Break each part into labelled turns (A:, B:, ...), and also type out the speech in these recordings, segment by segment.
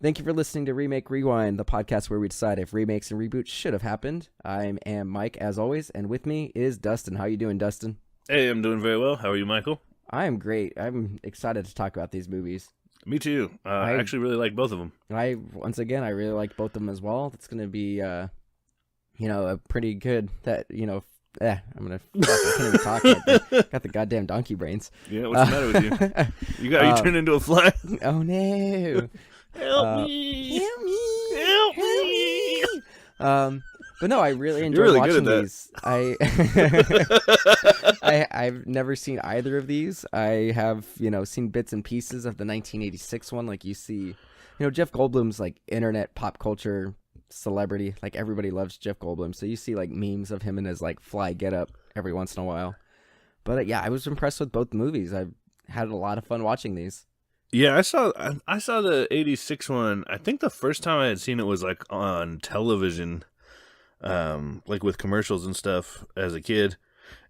A: Thank you for listening to Remake Rewind, the podcast where we decide if remakes and reboots should have happened. I am Mike, as always, and with me is Dustin. How you doing, Dustin?
B: Hey, I'm doing very well. How are you, Michael?
A: I am great. I'm excited to talk about these movies.
B: Me too. I actually really like both of them.
A: I really like both of them as well. It's going to be, a pretty good, I'm going to, I can't even talk. Got the goddamn donkey brains.
B: Yeah, what's the matter with you? You turned into a fly?
A: Oh, no.
B: Help me!
A: Help me!
B: Help me!
A: But no, I really enjoy
B: really
A: watching
B: good at
A: these. I've never seen either of these. I have, seen bits and pieces of the 1986 one. Like you see, Jeff Goldblum's like internet pop culture celebrity. Like everybody loves Jeff Goldblum. So you see like memes of him in his like fly getup every once in a while. But yeah, I was impressed with both movies. I had a lot of fun watching these.
B: Yeah, I saw the 86 one. I think the first time I had seen it was like on television, like with commercials and stuff as a kid.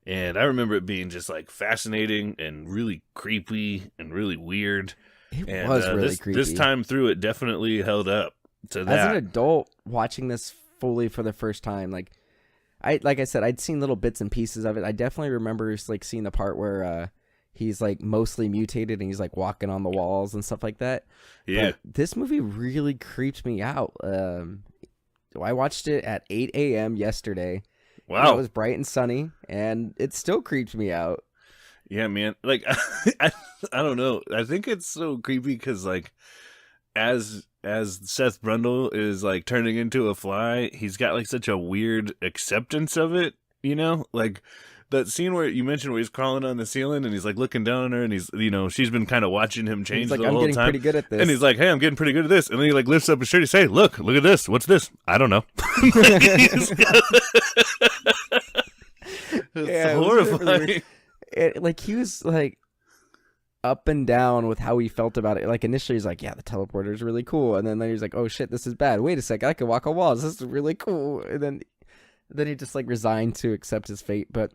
B: And I remember it being just like fascinating and really creepy and really weird.
A: It was really creepy.
B: This time through, it definitely held up to that.
A: As an adult watching this fully for the first time, like I said, I'd seen little bits and pieces of it. I definitely remember like seeing the part where he's like mostly mutated and he's like walking on the walls and stuff like that.
B: Yeah.
A: But this movie really creeped me out. I watched it at 8 a.m. yesterday.
B: Wow.
A: It was bright and sunny and it still creeped me out.
B: Yeah, man. Like, I don't know. I think it's so creepy because like as Seth Brundle is like turning into a fly, he's got like such a weird acceptance of it, like that scene where you mentioned where he's crawling on the ceiling and he's like looking down on her and he's, she's been kind of watching him change
A: like,
B: the whole
A: I'm getting
B: time.
A: pretty good at this.
B: And he's like, hey, I'm getting pretty good at this. And then he like lifts up his shirt. He say, look at this. What's this? I don't know. It's horrifying.
A: He was like up and down with how he felt about it. Like initially he's like, yeah, the teleporter is really cool. And then he's like, oh shit, this is bad. Wait a sec, I can walk on walls. This is really cool. And then he just like resigned to accept his fate. But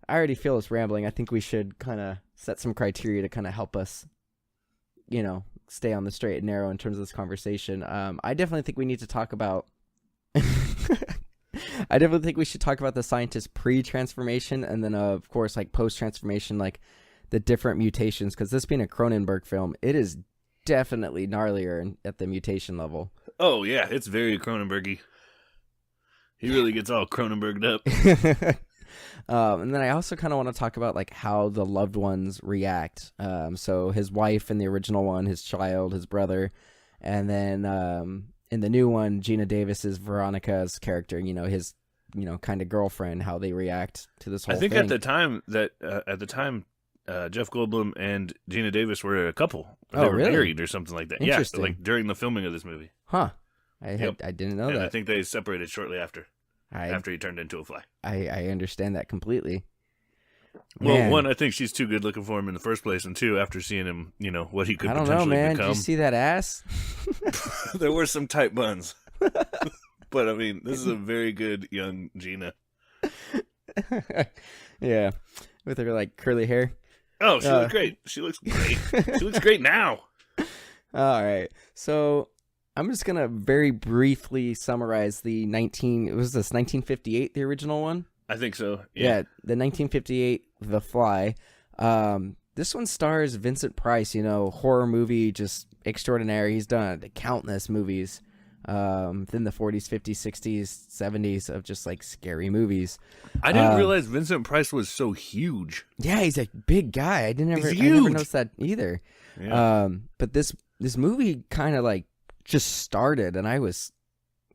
A: I already feel it's rambling. I think we should kind of set some criteria to kind of help us, stay on the straight and narrow in terms of this conversation. I definitely think we need to talk about I definitely think we should talk about the scientist pre-transformation and then, of course, like post-transformation, like the different mutations. Because this being a Cronenberg film, it is definitely gnarlier at the mutation level.
B: Oh, yeah. It's very Cronenberg-y. He really gets all Cronenberged up.
A: And then I also kind of want to talk about like how the loved ones react. So his wife in the original one, his child, his brother, and then in the new one, Geena Davis's Veronica's character, his kind of girlfriend, how they react to this whole thing.
B: I think at the time Jeff Goldblum and Geena Davis were a couple. They were
A: really?
B: married or something like that. Yeah, like during the filming of this movie.
A: Huh. I didn't know that.
B: I think they separated shortly after he turned into a fly.
A: I understand that completely.
B: Well,
A: Man.
B: one, I think she's too good looking for him in the first place, and two, after seeing him, what he could
A: I don't
B: potentially
A: know, man.
B: become.
A: Did you see that ass?
B: There were some tight buns. But, I mean, this is a very good young Geena.
A: Yeah. With her, like, curly hair.
B: Oh, she looks great. She looks great. She looks great now.
A: All right. So I'm just going to very briefly summarize the 1958, the original one?
B: I think so.
A: Yeah, the 1958 The Fly. This one stars Vincent Price, horror movie, just extraordinary. He's done countless movies in the 40s, 50s, 60s, 70s of just like scary movies.
B: I didn't realize Vincent Price was so huge.
A: Yeah, he's a big guy. I never noticed that either.
B: Yeah.
A: But this movie kind of like just started, and I was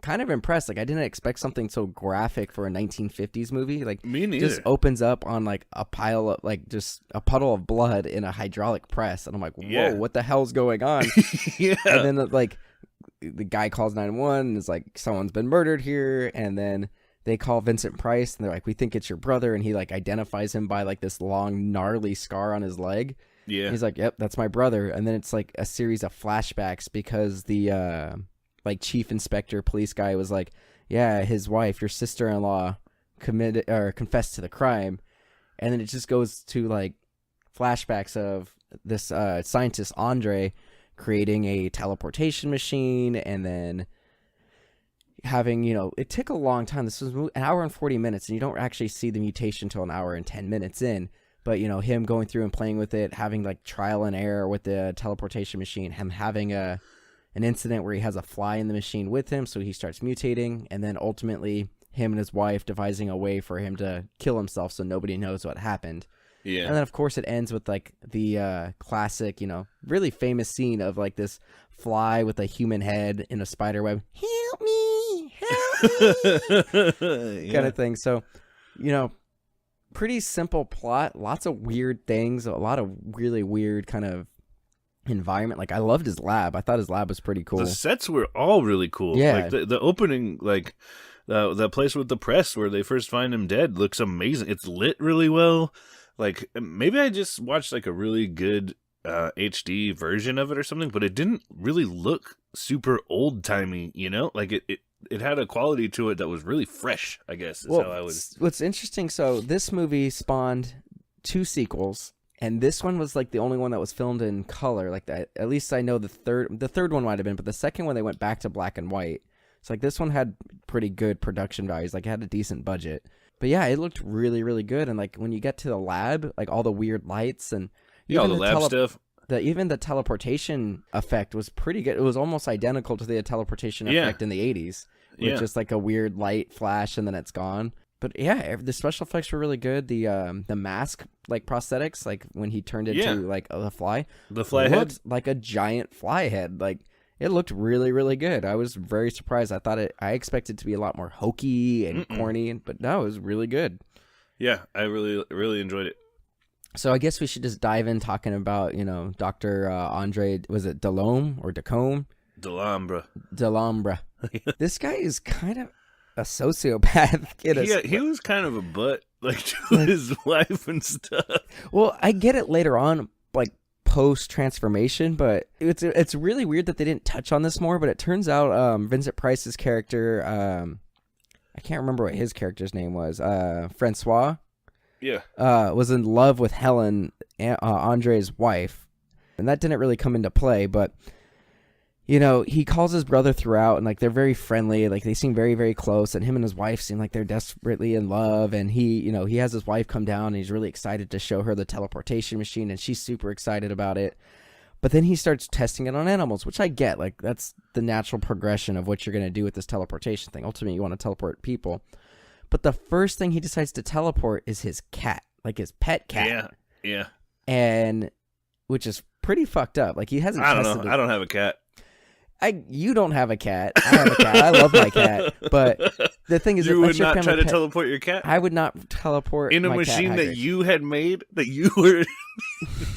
A: kind of impressed. Like I didn't expect something so graphic for a 1950s movie. Like
B: me neither.
A: Just opens up on like a pile of like just a puddle of blood in a hydraulic press, and I'm like, whoa, what the hell's going on?
B: Yeah.
A: And then like the guy calls 911 and is like, someone's been murdered here, and then they call Vincent Price and they're like, we think it's your brother, and he like identifies him by like this long gnarly scar on his leg.
B: Yeah.
A: He's like, yep, that's my brother. And then it's like a series of flashbacks because the like chief inspector police guy was like, yeah, his wife, your sister-in-law, confessed to the crime. And then it just goes to like flashbacks of this scientist Andre creating a teleportation machine, and then having, it took a long time. This was an hour and 40 minutes, and you don't actually see the mutation until an hour and 10 minutes in. But, him going through and playing with it, having like trial and error with the teleportation machine, him having an incident where he has a fly in the machine with him, so he starts mutating, and then ultimately him and his wife devising a way for him to kill himself so nobody knows what happened.
B: Yeah.
A: And then, of course, it ends with like the classic, really famous scene of like this fly with a human head in a spider web. Help me! Help me! Kind of thing. So, pretty simple plot, lots of weird things, a lot of really weird kind of environment. Like, I loved his lab. I thought his lab was pretty cool.
B: The sets were all really cool.
A: Yeah.
B: Like the opening, like the place with the press where they first find him dead looks amazing. It's lit really well. Like, maybe I just watched like a really good HD version of it or something, but it didn't really look super old timey, Like it had a quality to it that was really fresh, I guess. Is how I would.
A: What's interesting, so this movie spawned 2 sequels, and this one was like the only one that was filmed in color. Like that, at least I know the third one might have been, but the second one they went back to black and white. So like this one had pretty good production values, like it had a decent budget. But yeah, it looked really, really good. And like when you get to the lab, like all the weird lights and
B: all the lab stuff.
A: Even the teleportation effect was pretty good. It was almost identical to the teleportation effect in the 80s. With just like a weird light flash and then it's gone. But yeah, the special effects were really good. The mask, like prosthetics, like when he turned into like a fly.
B: The fly head?
A: Looked like a giant fly head. Like it looked really, really good. I was very surprised. I expected it to be a lot more hokey and corny, but no, it was really good. Yeah,
B: I really, really enjoyed it.
A: So I guess we should just dive in talking about, Dr. Andre, was it Delhomme or Decombe? Delambre. This guy is kind of a sociopath.
B: He was kind of a butt, like to his wife and stuff.
A: Well, I get it later on, like post transformation, but it's really weird that they didn't touch on this more. But it turns out Vincent Price's character, I can't remember what his character's name was, Francois.
B: Yeah.
A: Was in love with Helen, Andre's wife, and that didn't really come into play, but. He calls his brother throughout, and like they're very friendly, like they seem very, very close, and him and his wife seem like they're desperately in love. And he has his wife come down, and he's really excited to show her the teleportation machine, and she's super excited about it. But then he starts testing it on animals, which I get, like that's the natural progression of what you're gonna do with this teleportation thing. Ultimately, you want to teleport people, but the first thing he decides to teleport is his cat, like his pet cat.
B: Yeah.
A: And which is pretty fucked up. Like he hasn't.
B: I don't know. I don't have a cat.
A: You don't have a cat. I have a cat. I love my cat. But the thing is,
B: you would not try to teleport your cat?
A: I would not teleport
B: in a machine that you had made, that you were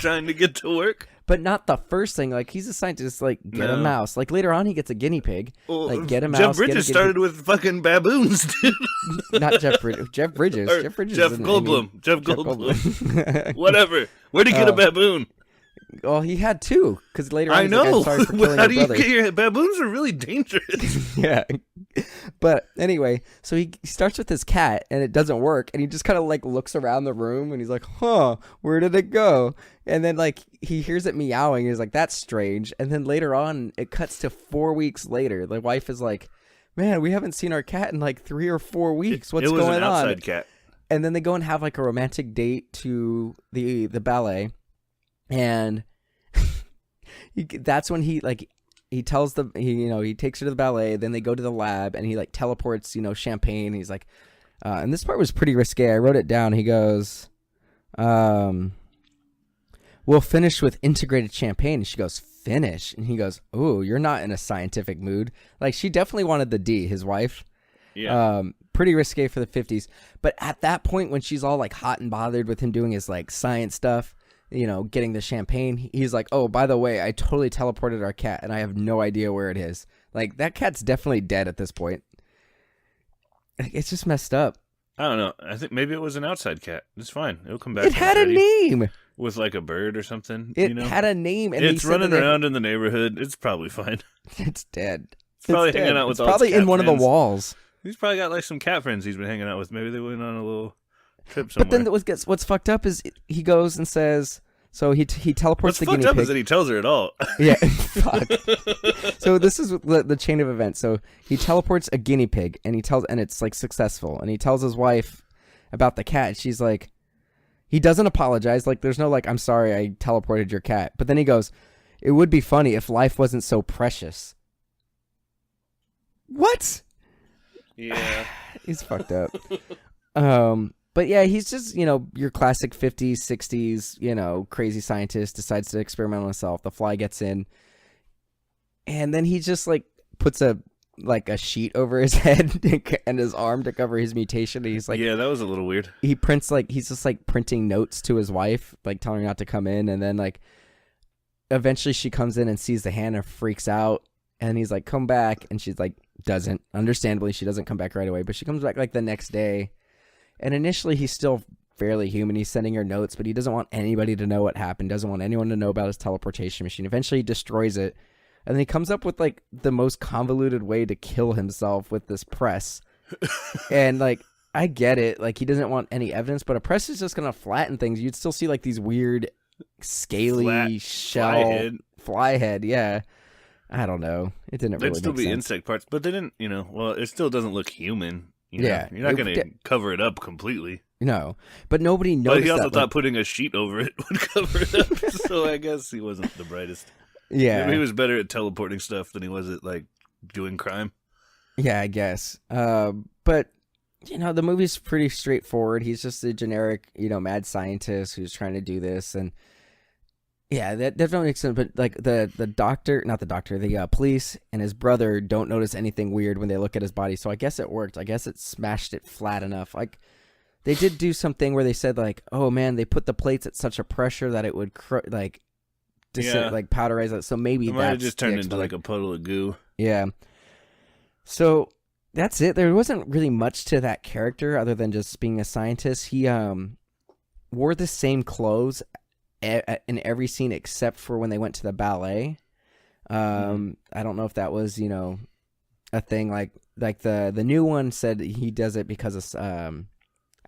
B: trying to get to work?
A: But not the first thing. Like, he's a scientist, like, get a mouse. Like, later on, he gets a guinea pig.
B: Well,
A: like, get a mouse.
B: Jeff Bridges started with fucking baboons, dude.
A: Not Jeff Bridges. Jeff Bridges.
B: Jeff Goldblum. Jeff Goldblum. Whatever. Where'd he get a baboon?
A: Well, he had 2, because later on,
B: I know.
A: Sorry for killing
B: How
A: your
B: do
A: brother.
B: You get your baboons are really dangerous.
A: Yeah. But anyway, so he starts with his cat, and it doesn't work, and he just kind of like looks around the room, and he's like, huh, where did it go? And then like he hears it meowing, and he's like, that's strange. And then later on, it cuts to 4 weeks later. The wife is like, man, we haven't seen our cat in like 3 or 4 weeks. What's going on? It was an
B: outside cat.
A: And then they go and have like a romantic date to the ballet. And that's when he tells he takes her to the ballet. Then they go to the lab, and he like teleports champagne. He's like, and this part was pretty risque. I wrote it down. He goes, we'll finish with integrated champagne. And she goes, finish. And he goes, ooh, you're not in a scientific mood. Like, she definitely wanted the D, his wife.
B: Yeah.
A: Pretty risque for the 50s. But at that point, when she's all like hot and bothered with him doing his like science stuff, getting the champagne, he's like, oh, by the way, I totally teleported our cat, and I have no idea where it is. Like, that cat's definitely dead at this point. It's just messed up.
B: I don't know. I think maybe it was an outside cat. It's fine. It'll come back.
A: It had a name.
B: With like a bird or something.
A: It had a name. And
B: it's running around in the neighborhood. It's probably fine.
A: It's dead.
B: It's probably hanging out with all his
A: probably
B: cat
A: in one
B: friends.
A: of the walls.
B: He's probably got like some cat friends he's been hanging out with. Maybe they went on a little trip somewhere.
A: But then what's fucked up is he goes and says, So he teleports
B: What's
A: the
B: fucked
A: guinea
B: up
A: pig.
B: is that he tells her at all.
A: Yeah, fuck. So this is the chain of events. So he teleports a guinea pig, and it's like successful. And he tells his wife about the cat. She's like, he doesn't apologize. Like, there's no like, I'm sorry, I teleported your cat. But then he goes, it would be funny if life wasn't so precious. What?
B: Yeah.
A: He's fucked up. But yeah, he's just, your classic 50s, 60s, crazy scientist, decides to experiment on himself. The fly gets in. And then he just like puts a sheet over his head and his arm to cover his mutation. And he's like,
B: yeah, that was a little weird.
A: He prints he's just like printing notes to his wife, like telling her not to come in. And then like eventually she comes in and sees the hand and freaks out. And he's like, come back. And she's like, doesn't. Understandably, she doesn't come back right away. But she comes back like the next day. And initially, he's still fairly human. He's sending her notes, but he doesn't want anybody to know what happened. Doesn't want anyone to know about his teleportation machine. Eventually, he destroys it. And then he comes up with like the most convoluted way to kill himself with this press. And like, I get it. Like, he doesn't want any evidence, but a press is just going to flatten things. You'd still see like these weird scaly shell fly head. Yeah. I don't know. It didn't really make sense.
B: It'd still be insect parts, but they didn't, well, it still doesn't look human.
A: Yeah.
B: You're not going to cover it up completely.
A: No. But nobody noticed.
B: But he also thought putting a sheet over it would cover it up. So I guess he wasn't the brightest.
A: Yeah.
B: Maybe he was better at teleporting stuff than he was at, like, doing crime.
A: Yeah, I guess. But, the movie's pretty straightforward. He's just a generic, mad scientist who's trying to do this. And, yeah, that definitely makes sense. But, like, the police and his brother don't notice anything weird when they look at his body. So I guess it worked. I guess it smashed it flat enough. Like, they did do something where they said, like, oh, man, they put the plates at such a pressure that it would, powderize it. So maybe
B: it might have just turned into like a puddle of goo.
A: Yeah. So that's it. There wasn't really much to that character other than just being a scientist. He wore the same clothes in every scene except for when they went to the ballet. I don't know if that was a thing. Like the new one said he does it because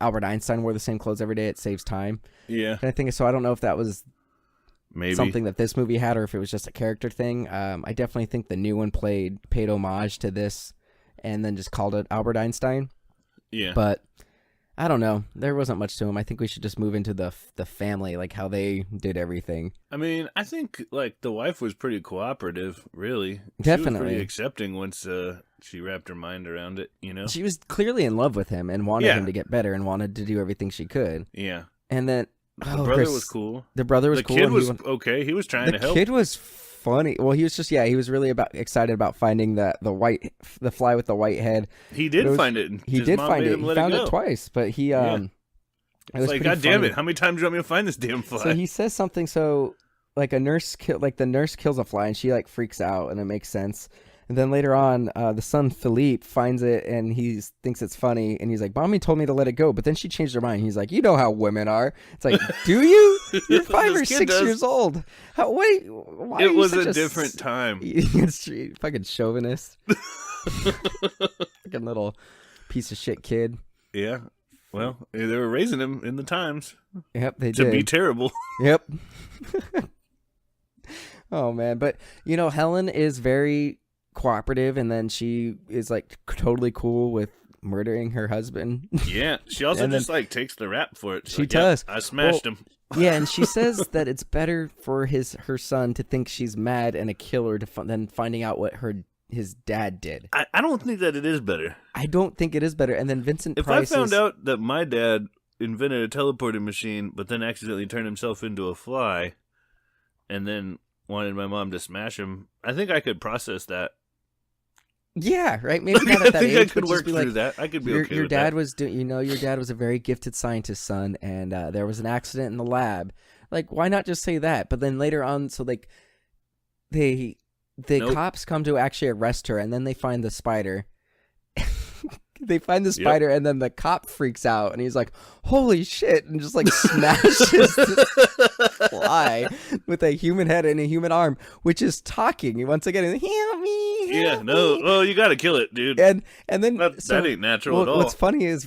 A: Albert Einstein wore the same clothes every day. It saves time.
B: Yeah.
A: And I think so. I don't know if that was
B: maybe
A: something that this movie had or if it was just a character thing. I definitely think the new one paid homage to this and then just called it Albert Einstein.
B: Yeah.
A: But I don't know. There wasn't much to him. I think we should just move into the family, like how they did everything.
B: I mean, I think like the wife was pretty cooperative, really.
A: Definitely.
B: She was pretty accepting once she wrapped her mind around it,
A: She was clearly in love with him and wanted him to get better and wanted to do everything she could.
B: Yeah.
A: And then
B: the brother was cool.
A: The brother was cool.
B: The kid was okay. He was trying to help.
A: The kid was funny. Well, he was just he was really excited about finding the fly with the white head.
B: He did find it.
A: He did find it. He found it twice, but he
B: It's like, God damn it! How many times do you want me to find this damn fly?
A: So he says something. So like the nurse kills a fly and she like freaks out and it makes sense. And then later on, the son Philippe finds it and he thinks it's funny and he's like, "Mommy told me to let it go," but then she changed her mind. He's like, "You know how women are." It's like, do you? You're 5 or 6 years old. Why
B: it was a different time.
A: It's fucking chauvinist. Fucking little piece of shit kid.
B: Yeah. Well, they were raising him in the times.
A: Yep, they did.
B: To be terrible.
A: Yep. Oh man, but Helen is very cooperative, and then she is like totally cool with murdering her husband.
B: Yeah, she also just like takes the rap for it. She's
A: she
B: like,
A: does.
B: I smashed him.
A: Yeah, and she says that it's better for her son to think she's mad and a killer than finding out what his dad did.
B: I don't think that it is better.
A: I don't think it is better. And then Vincent Price
B: I found out that my dad invented a teleporting machine, but then accidentally turned himself into a fly, and then wanted my mom to smash him, I think I could process that.
A: Yeah, right. Maybe not at that age.
B: I could work through that. I could be okay
A: your
B: with
A: dad
B: that.
A: was your dad was a very gifted scientist, son, and there was an accident in the lab. Like, why not just say that? But then later on, so like the cops come to actually arrest her, and then they find the spider. They find the spider, and then the cop freaks out, and he's like, "Holy shit!" and just like smashes this fly with a human head and a human arm, which is talking once again. Help me! Help me.
B: Well, you got to kill it, dude.
A: And then
B: that ain't natural at all.
A: What's funny is,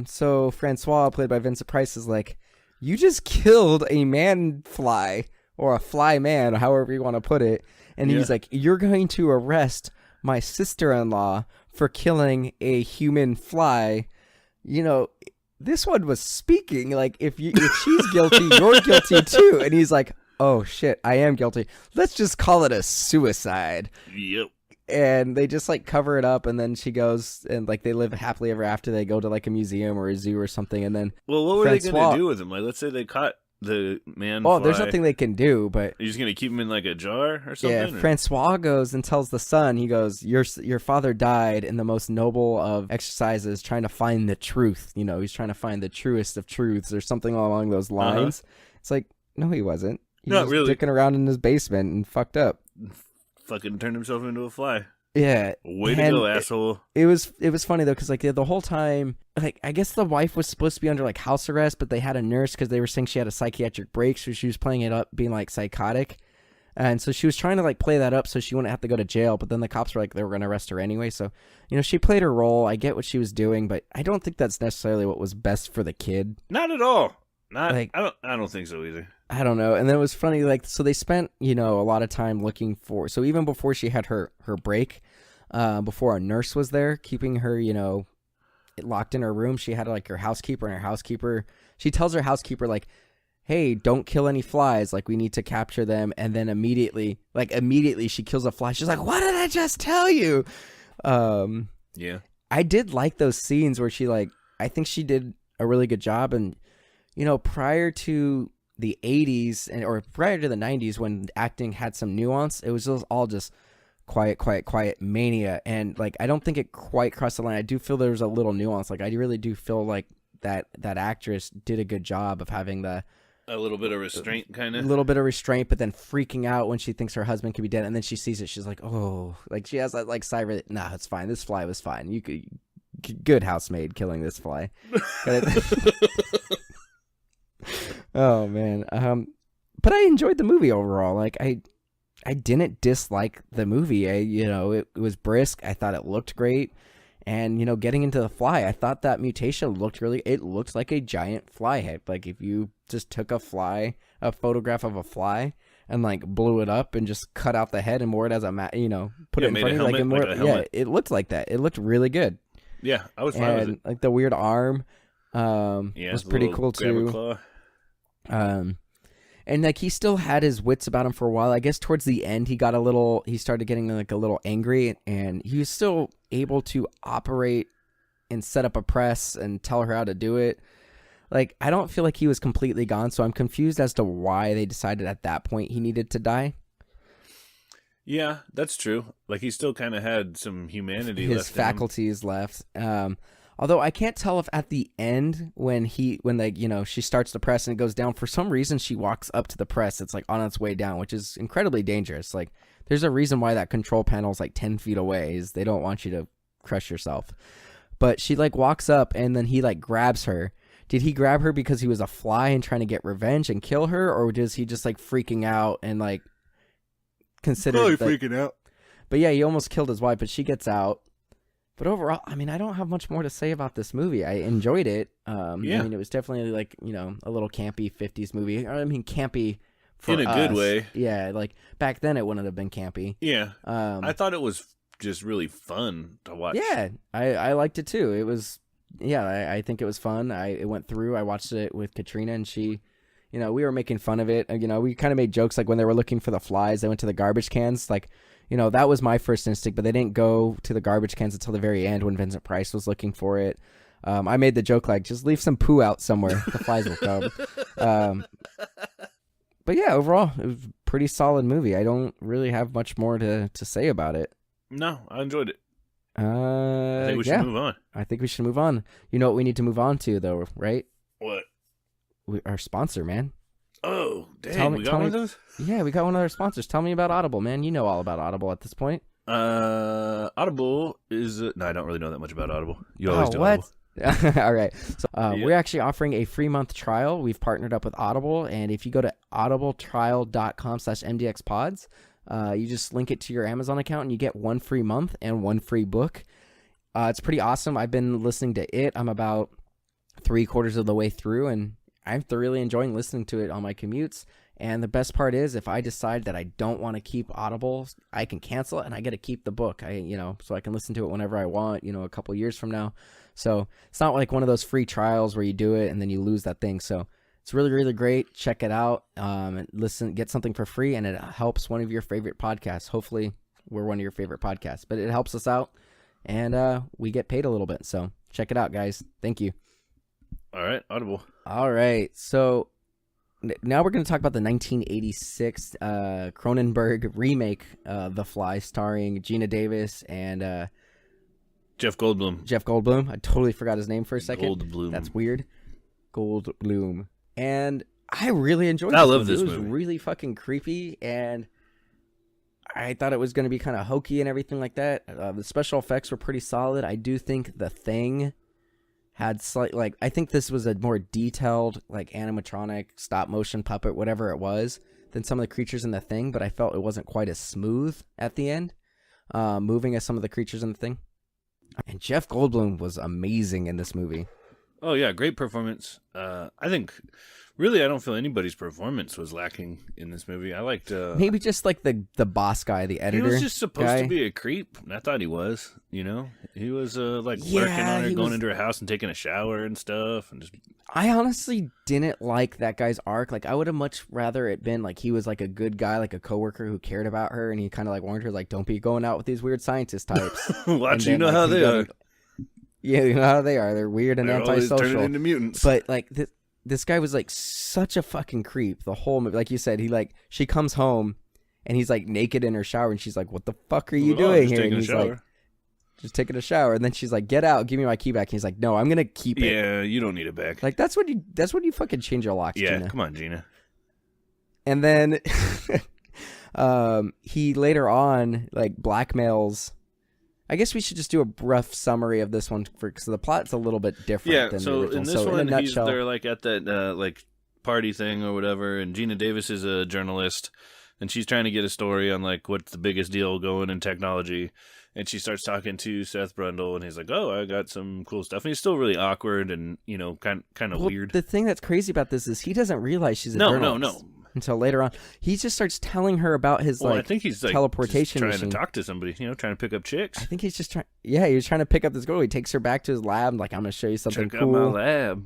A: so Francois, played by Vincent Price, is like, you just killed a man fly or a fly man, or however you want to put it. And he's like, you're going to arrest my sister-in-law for killing a human fly. You know, this one was speaking like, if she's guilty, you're guilty too. And he's like, oh shit, I am guilty. Let's just call it a suicide.
B: Yep.
A: And they just like cover it up, and then she goes and like they live happily ever after. They go to like a museum or a zoo or something, and then
B: what were they going to do with him? Like, let's say they caught the man.
A: Oh, there's nothing they can do, but
B: you're just going to keep him in like a jar or something.
A: Yeah, Francois goes and tells the son. He goes, "Your father died in the most noble of exercises, trying to find the truth. You know, he's trying to find the truest of truths, or something along those lines." It's like, no, he wasn't. He was
B: really
A: dicking around in his basement and fucked up.
B: Fucking turned himself into a fly.
A: Yeah.
B: Way to go, asshole.
A: It was funny though, because like the whole time, like I guess the wife was supposed to be under like house arrest, but they had a nurse because they were saying she had a psychiatric break, so she was playing it up being like psychotic, and so she was trying to like play that up so she wouldn't have to go to jail. But then the cops were like they were going to arrest her anyway, so you know she played her role. I get what she was doing, but I don't think that's necessarily what was best for the kid.
B: Not at all. Not
A: like,
B: I don't think so either.
A: I don't know. And then it was funny, like, so they spent, you know, a lot of time looking for, so even before she had her break, before a nurse was there keeping her, you know, locked in her room, she had like her housekeeper, and her housekeeper, she tells her housekeeper like, hey, don't kill any flies, like we need to capture them. And then immediately she kills a fly. She's like, what did I just tell you?
B: Yeah.
A: I did like those scenes where she like, I think she did a really good job. And, you know, prior to the 80s or prior to the 90s when acting had some nuance, it was all just quiet mania. And like, I don't think it quite crossed the line. I do feel there was a little nuance. Like, I really do feel like that actress did a good job of having a
B: little bit of restraint, kind of.
A: A little bit of restraint, but then freaking out when she thinks her husband could be dead. And then she sees it. She's like, oh, like she has that like sigh. Nah, it's fine. This fly was fine. You could, good housemaid killing this fly. Oh man. But I enjoyed the movie overall. Like I didn't dislike the movie. It was brisk. I thought it looked great. And, you know, getting into the fly, I thought that mutation looked it looked like a giant fly head. Like if you just took a photograph of a fly and like blew it up and just cut out the head and wore it as put it in front of you, it looked like that. It looked really good.
B: Yeah, I was fine with it.
A: Like the weird arm was pretty cool too. And like he still had his wits about him for a while. I guess towards the end he started getting like a little angry, and he was still able to operate and set up a press and tell her how to do it. Like, I don't feel like he was completely gone, so I'm confused as to why they decided at that point he needed to die.
B: Yeah, that's true. Like, he still kind of had some humanity
A: left.
B: His
A: faculties left. Although I can't tell if at the end when she starts the press and it goes down, for some reason she walks up to the press. It's like on its way down, which is incredibly dangerous. Like, there's a reason why that control panel is like 10 feet away, is they don't want you to crush yourself. But she like walks up and then he like grabs her. Did he grab her because he was a fly and trying to get revenge and kill her? Or was he just like freaking out and like considered
B: freaking out?
A: But yeah, he almost killed his wife, but she gets out. But overall, I mean, I don't have much more to say about this movie. I enjoyed it. I mean, it was definitely like, you know, a little campy 50s movie. I mean, campy for
B: in a good way.
A: Yeah, like back then it wouldn't have been campy.
B: Yeah. I thought it was just really fun to watch.
A: Yeah, I liked it too. It was, I think it was fun. It went through. I watched it with Katrina, and she, you know, we were making fun of it. You know, we kind of made jokes like when they were looking for the flies, they went to the garbage cans. Like, you know, that was my first instinct, but they didn't go to the garbage cans until the very end when Vincent Price was looking for it. I made the joke like, just leave some poo out somewhere. The flies will come. But yeah, overall, it was a pretty solid movie. I don't really have much more to say about it.
B: No, I enjoyed it. I think we should move on.
A: I think we should move on. You know what we need to move on to, though, right?
B: What?
A: Our sponsor, man.
B: Oh, dang. We got one of those?
A: Yeah, we got one of our sponsors. Tell me about Audible, man. You know all about Audible at this point.
B: Audible is... no, I don't really know that much about Audible. You always do
A: what?
B: Audible.
A: All right. So we're actually offering a free month trial. We've partnered up with Audible, and if you go to audibletrial.com/MDXpods, you just link it to your Amazon account, and you get 1 free month and 1 free book. It's pretty awesome. I've been listening to it. I'm about 3/4 of the way through, and I'm thoroughly enjoying listening to it on my commutes. And the best part is, if I decide that I don't want to keep Audible, I can cancel it and I get to keep the book. So I can listen to it whenever I want, a couple years from now. So it's not like one of those free trials where you do it and then you lose that thing. So it's really, really great. Check it out. And listen, get something for free, and it helps one of your favorite podcasts. Hopefully we're one of your favorite podcasts, but it helps us out, and we get paid a little bit. So check it out, guys. Thank you.
B: All right, Audible.
A: All right. So now we're going to talk about the 1986 Cronenberg remake, The Fly, starring Geena Davis and
B: Jeff Goldblum.
A: Jeff Goldblum. I totally forgot his name for a second.
B: Goldblum.
A: That's weird. Goldblum. And I really enjoyed
B: I
A: this
B: love
A: movie.
B: this
A: It was
B: movie.
A: really fucking creepy, and I thought it was going to be kind of hokey and everything like that. The special effects were pretty solid. I do think The Thing had I think this was a more detailed, animatronic, stop motion puppet, whatever it was, than some of the creatures in The Thing, but I felt it wasn't quite as smooth at the end, moving as some of the creatures in The Thing. And Jeff Goldblum was amazing in this movie.
B: Oh yeah, great performance. I think, really, I don't feel anybody's performance was lacking in this movie. I liked
A: maybe just the boss guy, the editor.
B: He was just supposed
A: guy.
B: to be a creep. I thought he was. He was lurking on her, going into her house and taking a shower and stuff, and just.
A: I honestly didn't like that guy's arc. I would have much rather it been he was a good guy, a coworker who cared about her, and he kind of warned her don't be going out with these weird scientist types.
B: Watch, you know how they are.
A: Yeah, you know how they are. They're weird and
B: They're
A: antisocial.
B: always turning into mutants.
A: But this guy was such a fucking creep the whole movie. Like you said, she comes home and he's naked in her shower, and she's like, "What the fuck are you doing here?" And he's just taking a shower. And then she's like, "Get out, give me my key back." And he's like, "No, I'm gonna keep it."
B: Yeah, you don't need it back.
A: That's when you fucking change your locks.
B: Yeah,
A: Geena.
B: come on, Geena.
A: And then he later on blackmails. I guess we should just do a rough summary of this one because the plot's a little bit different than the original.
B: In this one, in a nutshell, they're at that party thing or whatever, and Geena Davis is a journalist, and she's trying to get a story on what's the biggest deal going in technology, and she starts talking to Seth Brundle, and he's like, "Oh, I got some cool stuff," and he's still really awkward and kind of weird.
A: The thing that's crazy about this is he doesn't realize she's a journalist.
B: No.
A: Until later on, he just starts telling her about his
B: I think he's
A: teleportation
B: just
A: machine.
B: trying to talk to somebody, trying to pick up chicks.
A: I think he's just trying. Yeah, he was trying to pick up this girl. He takes her back to his lab. I'm gonna show you something
B: Check
A: cool.
B: out my lab.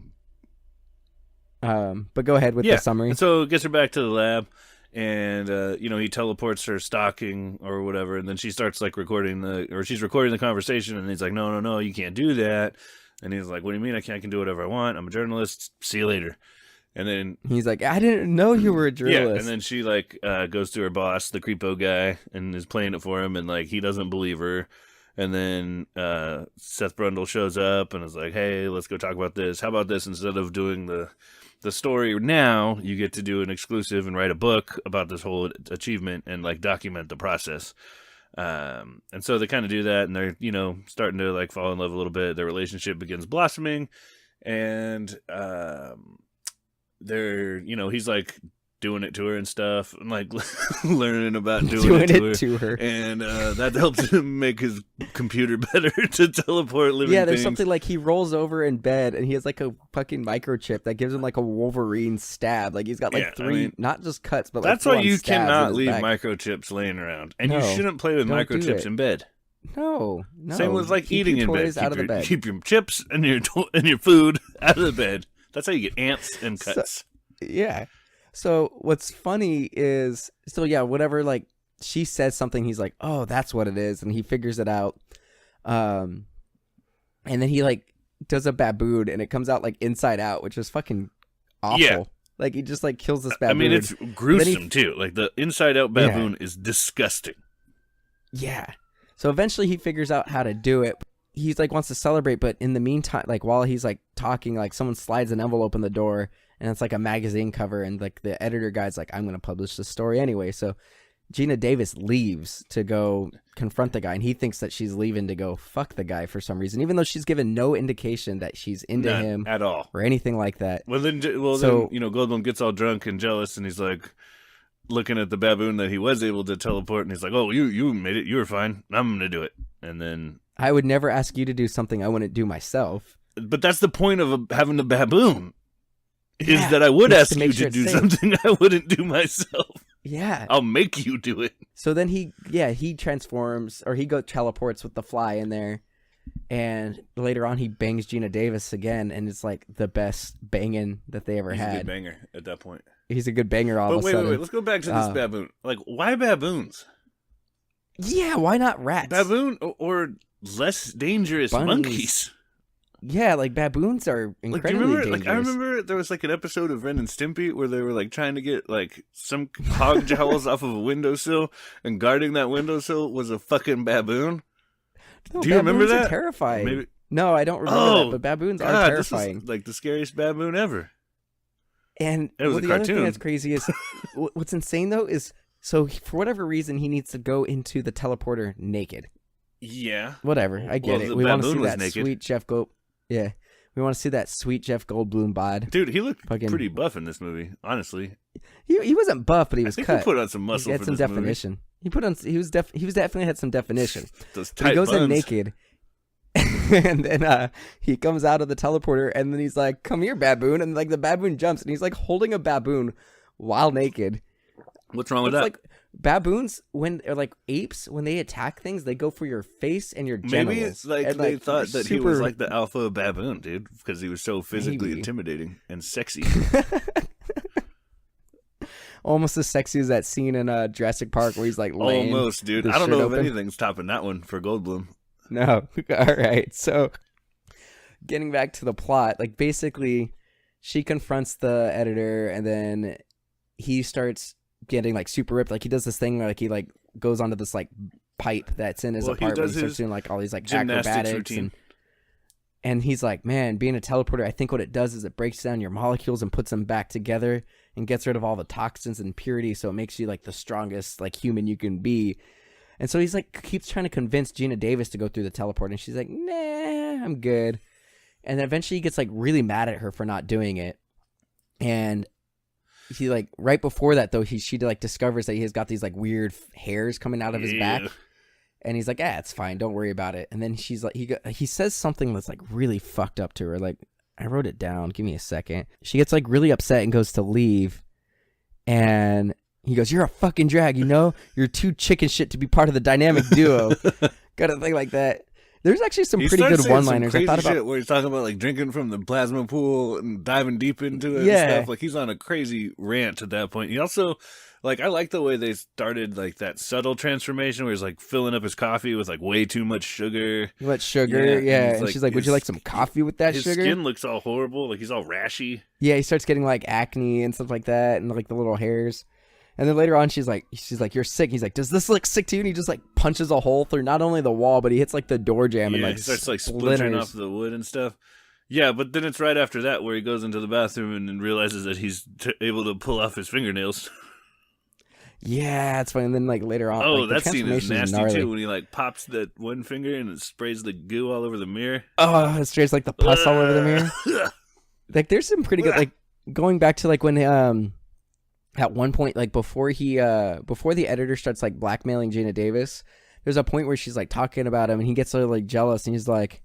A: But go ahead with the summary.
B: And so gets her back to the lab, and he teleports her stalking or whatever, and then she starts recording she's recording the conversation, and he's like, no, you can't do that. And he's like, "What do you mean I can do whatever I want? I'm a journalist. See you later." And then
A: he's like, "I didn't know you were a journalist."
B: Yeah, and then she goes to her boss, the creepo guy, and is playing it for him, and he doesn't believe her. And then Seth Brundle shows up and is like, "Hey, let's go talk about this. How about this? Instead of doing the story now, you get to do an exclusive and write a book about this whole achievement and document the process." And so they kind of do that, and they're starting to fall in love a little bit. Their relationship begins blossoming, and they're he's doing it to her and stuff, and learning about doing it to her. And that helps him make his computer better to teleport living
A: Yeah, there's
B: things.
A: something he rolls over in bed and he has a fucking microchip that gives him a Wolverine stab. He's got three, not just cuts, but
B: that's why you
A: stabs in
B: cannot
A: his
B: leave
A: back.
B: microchips laying around, and
A: No,
B: you shouldn't play with
A: don't do
B: microchips
A: it.
B: in bed.
A: No.
B: Same with
A: Keep
B: eating
A: your
B: in bed.
A: toys out of the bed.
B: Keep your chips and your food out of the bed. That's how you get ants and cuts.
A: Yeah. So what's funny is, whatever, she says something, he's like, "Oh, that's what it is," and he figures it out. And then he does a baboon, and it comes out inside out, which is fucking awful.
B: Yeah.
A: He just kills this baboon.
B: I mean, it's gruesome too. The inside out baboon is disgusting.
A: Yeah. So eventually he figures out how to do it. He's wants to celebrate, but in the meantime, while he's talking, someone slides an envelope in the door, and it's a magazine cover, and the editor guy's like, "I'm going to publish the story anyway." So Geena Davis leaves to go confront the guy, and he thinks that she's leaving to go fuck the guy for some reason, even though she's given no indication that she's into
B: None
A: him
B: at all
A: or anything like that.
B: Then Goldblum gets all drunk and jealous, and he's looking at the baboon that he was able to teleport, and he's like, "Oh, you made it. You were fine. I'm going to do it." And then
A: I would never ask you to do something I wouldn't do myself.
B: But that's the point of having the baboon. is that I would
A: It's
B: ask
A: to
B: you
A: make sure
B: to
A: it's
B: do
A: safe.
B: something I wouldn't do myself.
A: Yeah.
B: I'll make you do it.
A: So then he transforms, or he teleports with the fly in there, and later on he bangs Geena Davis again, and it's like the best banging that they ever
B: He's
A: had.
B: a good banger at that point.
A: He's a good banger all of a sudden.
B: Wait. Let's go back to this baboon. Like, why baboons?
A: Yeah, why not rats?
B: Baboon or less dangerous
A: Bunnies.
B: monkeys.
A: Yeah, like baboons are incredibly dangerous.
B: I remember there was like an episode of Ren and Stimpy where they were like trying to get like some hog jowls off of a windowsill, and guarding that windowsill was a fucking baboon.
A: No,
B: Do you remember that?
A: Are terrifying.
B: Maybe...
A: No, I don't remember that, but baboons are terrifying.
B: This is like the scariest baboon ever.
A: And
B: it was a
A: the
B: cartoon.
A: Other thing that's crazy is what's insane though is for whatever reason he needs to go into the teleporter naked.
B: Yeah.
A: Whatever, I get it. We want to see that
B: naked.
A: sweet Jeff Gold. Yeah, we want to see that sweet Jeff Goldblum bod.
B: Dude, he looked pretty buff in this movie. Honestly,
A: he wasn't buff, but he was cut.
B: He put on some muscle.
A: He had
B: for
A: some
B: this
A: definition.
B: Movie.
A: He put on. He was definitely had some definition.
B: Those
A: tight he goes
B: buns.
A: in naked, and then he comes out of the teleporter, and then he's like, "Come here, baboon!" And like the baboon jumps, and he's like holding a baboon while naked.
B: What's wrong with that?
A: Like baboons, or like apes, when they attack things, they go for your face and your genitals.
B: Maybe it's like
A: and,
B: they thought that he was like the alpha baboon, dude, because he was so physically intimidating and sexy.
A: Almost as sexy as that scene in Jurassic Park where he's like laying
B: almost, dude. I don't know if anything's topping that one for Goldblum.
A: No. All right. So getting back to the plot, like basically she confronts the editor, and then he starts getting like super ripped. Like he does this thing where like he like goes onto this like pipe that's in his apartment. He starts doing like all these like acrobatics and he's like, man, being a teleporter, I think what it does is it breaks down your molecules and puts them back together and gets rid of all the toxins and impurities, so it makes you like the strongest like human you can be. And so he's like keeps trying to convince Geena Davis to go through the teleport, and she's like, nah, I'm good. And then eventually he gets like really mad at her for not doing it. And he like right before that though, she like discovers that he's got these like weird hairs coming out of his back. And he's like, it's fine, don't worry about it. And then she's like, he says something that's like really fucked up to her. Like, I wrote it down. Give me a second. She gets like really upset and goes to leave. And he goes, you're a fucking drag, you know? You're too chicken shit to be part of the dynamic duo. Got a thing like that. There's actually some pretty good one-liners.
B: I thought about shit where he's talking about like drinking from the plasma pool and diving deep into it and stuff. Like he's on a crazy rant at that point. He also... Like, I like the way they started, like, that subtle transformation where he's, like, filling up his coffee with, like, way too much sugar.
A: Too much sugar, yeah. And she's like, would you like some coffee with that sugar?
B: His skin looks all horrible. Like, he's all rashy.
A: Yeah, he starts getting, like, acne and stuff like that and, like, the little hairs. And then later on, she's like, you're sick. He's like, does this look sick to you? And he just, like, punches a hole through not only the wall, but he hits, like, the door jamb and, like,
B: he starts, like, splintering off the wood and stuff. Yeah, but then it's right after that where he goes into the bathroom and realizes that he's able to pull off his fingernails.
A: Yeah, it's funny. And then like later on,
B: like, that scene is nasty too. When he like pops that one finger and it sprays the goo all over the mirror.
A: Oh, it sprays like the pus all over the mirror. Like there's some pretty good like going back to like when at one point like before the editor starts like blackmailing Geena Davis, there's a point where she's like talking about him and he gets like jealous and he's like,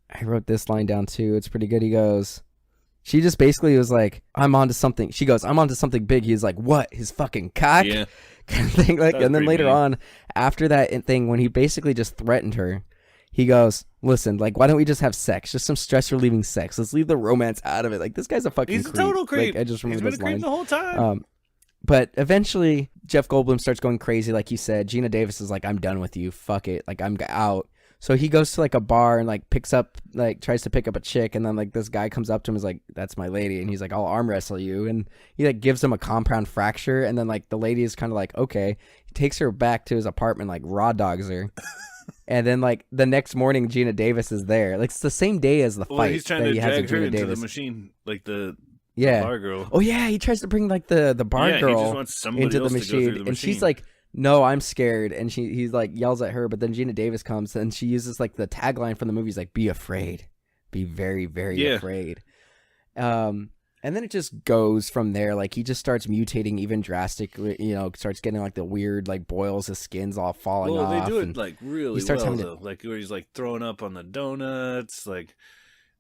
A: I wrote this line down too. It's pretty good. He goes. She just basically was like, I'm onto something. She goes, I'm onto something big. He's like, what? His fucking cock?
B: Yeah.
A: Kind of thing. Like, and then later on, after that thing, when he basically just threatened her, he goes, listen, like, why don't we just have sex? Just some stress relieving sex. Let's leave the romance out of it. Like, this guy's a fucking creep.
B: He's a total creep.
A: Like, I just remember this line.
B: He's been a creep the whole time.
A: But eventually, Jeff Goldblum starts going crazy. Like you said, Geena Davis is like, I'm done with you. Fuck it. Like, I'm out. So he goes to like a bar and like tries to pick up a chick, and then like this guy comes up to him and is like, that's my lady, and he's like, I'll arm wrestle you, and he like gives him a compound fracture, and then like the lady is kind of like, okay. He takes her back to his apartment, like raw dogs her. And then like the next morning Geena Davis is there. Like it's the same day as the fight.
B: He's trying to drag her into the machine, like the bar girl.
A: Oh yeah, he tries to bring like the bar girl
B: he just wants somebody
A: into
B: else
A: the
B: to go through the machine.
A: And she's like, no, I'm scared. And he's like yells at her, but then Geena Davis comes and she uses like the tagline from the movie is like, be afraid. Be very, very afraid. And then it just goes from there. Like he just starts mutating even drastically, starts getting like the weird like boils, his skin's all falling off.
B: Well, they do it like really
A: well
B: though. Like where he's like throwing up on the donuts. Like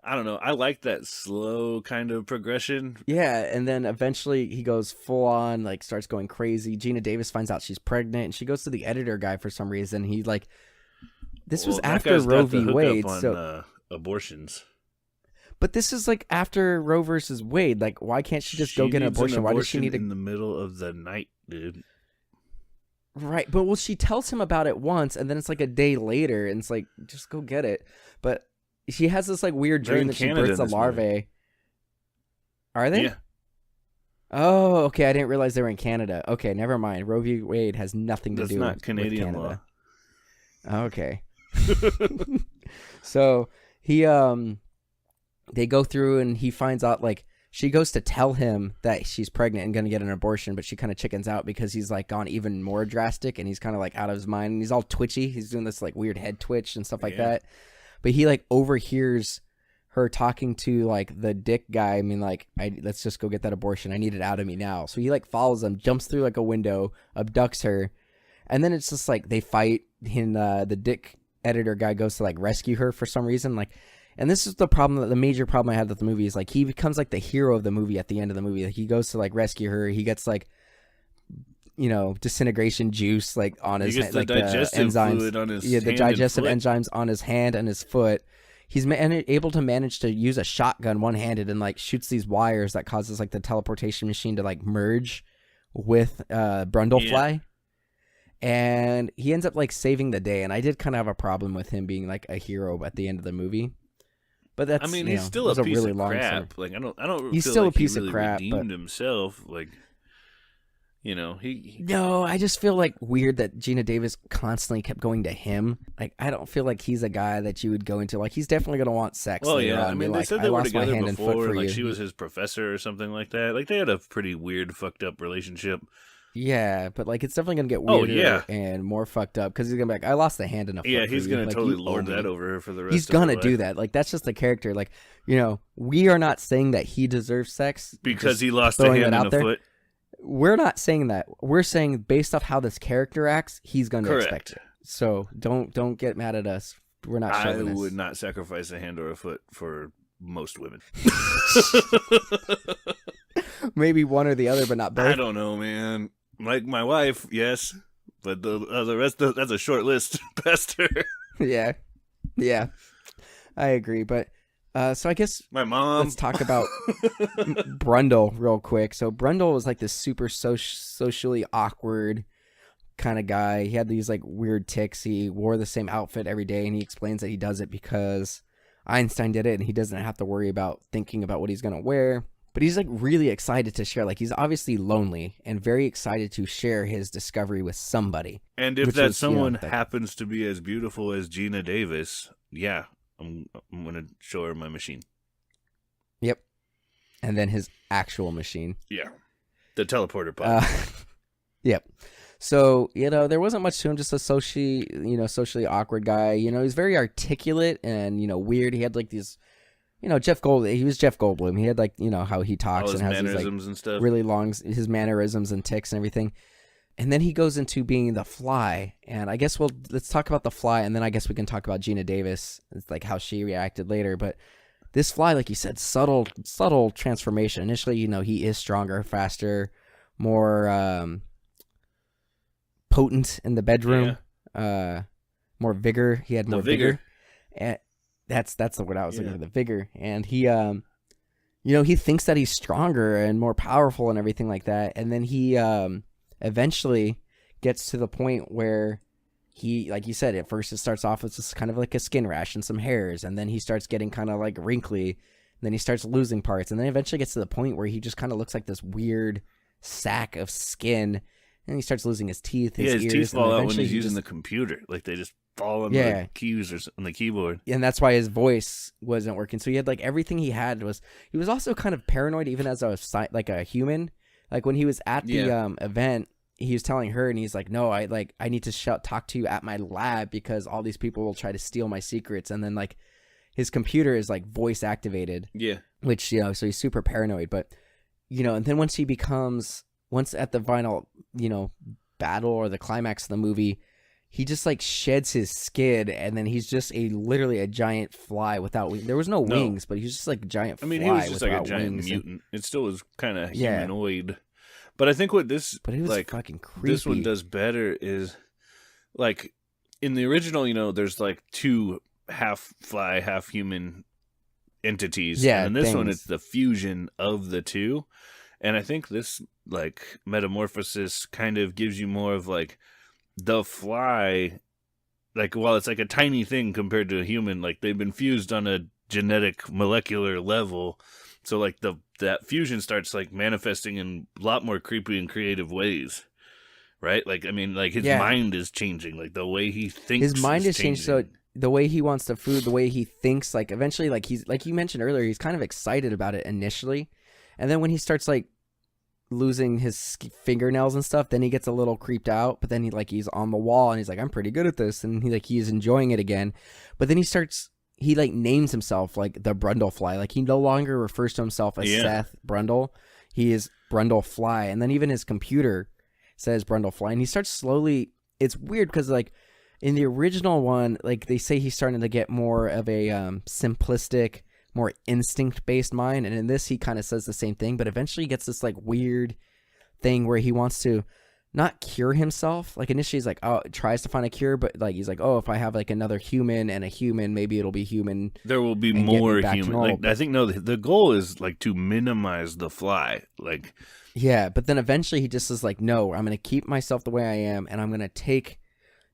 B: I don't know. I like that slow kind of progression.
A: Yeah, and then eventually he goes full on, like starts going crazy. Geena Davis finds out she's pregnant, and she goes to the editor guy for some reason. He like, this was
B: Well, that
A: after
B: guy's
A: Roe
B: got the
A: v.
B: hookup
A: Wade,
B: on
A: so
B: abortions.
A: but this is like after Roe versus Wade. Like, why can't she just go get an abortion? Why does she need
B: in the middle of the night, dude?
A: Right, but well, she tells him about it once, and then it's like a day later, and it's like, just go get it. But she has this like weird dream that she births a larvae. Are they?
B: Yeah.
A: Oh, okay. I didn't realize they were in Canada. Okay, never mind. Roe v. Wade has nothing to do
B: not
A: with
B: Canadian
A: Canada.
B: law.
A: Okay. So he they go through and he finds out, like, she goes to tell him that she's pregnant and gonna get an abortion, but she kind of chickens out because he's like gone even more drastic and he's kind of like out of his mind and he's all twitchy. He's doing this like weird head twitch and stuff like that. But he like overhears her talking to like the dick guy. I mean, like, let's just go get that abortion. I need it out of me now. So he like follows them, jumps through like a window, abducts her, and then it's just like they fight. And the dick editor guy goes to like rescue her for some reason. Like, and this is the problem. The major problem I had with the movie is like he becomes like the hero of the movie at the end of the movie. Like, he goes to like rescue her. He gets like, you know, disintegration juice like on his hand, like
B: digestive
A: enzymes.
B: fluid on his
A: the digestive enzymes on his hand and his foot. He's able to manage to use a shotgun one-handed and like shoots these wires that causes like the teleportation machine to like merge with Brundlefly. And he ends up like saving the day. And I did kind of have a problem with him being like a hero at the end of the movie. But that's,
B: I mean, he's still a piece of crap. Like, I don't.
A: He's
B: feel
A: still
B: like
A: a piece
B: he really
A: of crap.
B: Redeemed himself, like, you know,
A: No, I just feel like weird that Geena Davis constantly kept going to him. Like, I don't feel like he's a guy that you would go into. Like, he's definitely gonna want sex.
B: Well, yeah.
A: On.
B: I mean, they
A: like,
B: said they were together before. Like,
A: you.
B: she was his professor or something like that. Like, they had a pretty weird, fucked up relationship.
A: Yeah, but like, it's definitely gonna get weirder and more fucked up because he's gonna be like, I lost a hand and a foot.
B: Yeah, he's gonna
A: like,
B: totally lord that over her for the rest.
A: He's
B: of
A: gonna
B: her
A: do
B: life.
A: that. Like, that's just the character. Like, you know, we are not saying that he deserves sex
B: because he lost a hand and a foot.
A: We're not saying that. We're saying based off how this character acts, he's gonna expect it. So don't get mad at us. We're not.
B: I would not sacrifice a hand or a foot for most women.
A: Maybe one or the other, but not both.
B: I don't know, man. Like my wife, yes, but the rest that's a short list past her.
A: Yeah, I agree. But so I guess
B: my mom.
A: Let's talk about Brundle real quick. So Brundle was like this super socially awkward kind of guy. He had these like weird tics. He wore the same outfit every day, and he explains that he does it because Einstein did it, and he doesn't have to worry about thinking about what he's gonna wear. But he's like really excited to share. Like, he's obviously lonely and very excited to share his discovery with somebody.
B: And if that someone happens to be as beautiful as Geena Davis, yeah, I'm gonna show her my machine.
A: Yep. And then his actual machine.
B: Yeah. The teleporter pod.
A: Yep. So, you know, there wasn't much to him, just a socially awkward guy. You know, he's very articulate and, you know, weird. He had like these, you know, he was Jeff Goldblum. He had like, you know, how he talks and has
B: mannerisms
A: these, like,
B: and stuff.
A: Really long, his mannerisms and tics and everything. And then he goes into being the Fly. And I guess let's talk about the Fly, and then I guess we can talk about Geena Davis. It's like how she reacted later. But this Fly, like you said, subtle transformation. Initially, you know, he is stronger, faster, more potent in the bedroom, more vigor. He had more vigor. And that's the word I was looking for, the vigor. And he, you know, he thinks that he's stronger and more powerful and everything like that. And then he eventually gets to the point where he, like you said, at first it starts off with just kind of like a skin rash and some hairs. And then he starts getting kind of like wrinkly. And then he starts losing parts. And then eventually gets to the point where he just kind of looks like this weird sack of skin. And he starts losing his teeth, his ears.
B: His teeth fall out when he's using the computer. Like, they just fall on the keys or on the keyboard.
A: And that's why his voice wasn't working. So he had like everything he had was, he was also kind of paranoid even as a human. Like when he was at the event, he was telling her and he's like, no, I need to talk to you at my lab because all these people will try to steal my secrets. And then like his computer is like voice activated.
B: Yeah.
A: Which, you know, so he's super paranoid. But, you know, and then once at the final, you know, battle or the climax of the movie, he just like sheds his skin, and then he's just literally a giant fly without wings. There was no wings, but he was just like a giant fly.
B: I mean, he was just like a
A: without
B: giant
A: wings.
B: mutant. It still was kind of humanoid. But I think what this,
A: But it was
B: like,
A: fucking creepy.
B: this one does better is, like, in the original, you know, there's like two half fly, half human entities.
A: Yeah,
B: and in this one,
A: things.
B: it's the fusion of the two. And I think this, like, metamorphosis kind of gives you more of, like, the fly, like, while it's like a tiny thing compared to a human, like, they've been fused on a genetic molecular level. So, like, that fusion starts, like, manifesting in a lot more creepy and creative ways. Right? Like, I mean, like, his mind is changing. Like, the way he thinks
A: his mind is changed. So
B: changing.
A: the way he wants the food, the way he thinks, like, eventually, like, he's, like you mentioned earlier, he's kind of excited about it initially. And then when he starts, like, losing his fingernails and stuff, then he gets a little creeped out. But then he's on the wall, and he's like, I'm pretty good at this. And he's enjoying it again. But then he like names himself like the Brundlefly. Like, he no longer refers to himself as Seth Brundle. He is Brundlefly. And then even his computer says Brundlefly. And he starts slowly, it's weird because, like, in the original one, like, they say he's starting to get more of a simplistic, more instinct-based mind, and in this he kind of says the same thing, but eventually he gets this like weird thing where he wants to not cure himself. Like, initially he's like, oh, tries to find a cure, but like he's like, oh, if I have like another human and a human, maybe it'll be human.
B: There will be more human. Like, I think the goal is like to minimize the fly. Like,
A: yeah, but then eventually he just is like, no, I'm gonna keep myself the way I am, and I'm gonna take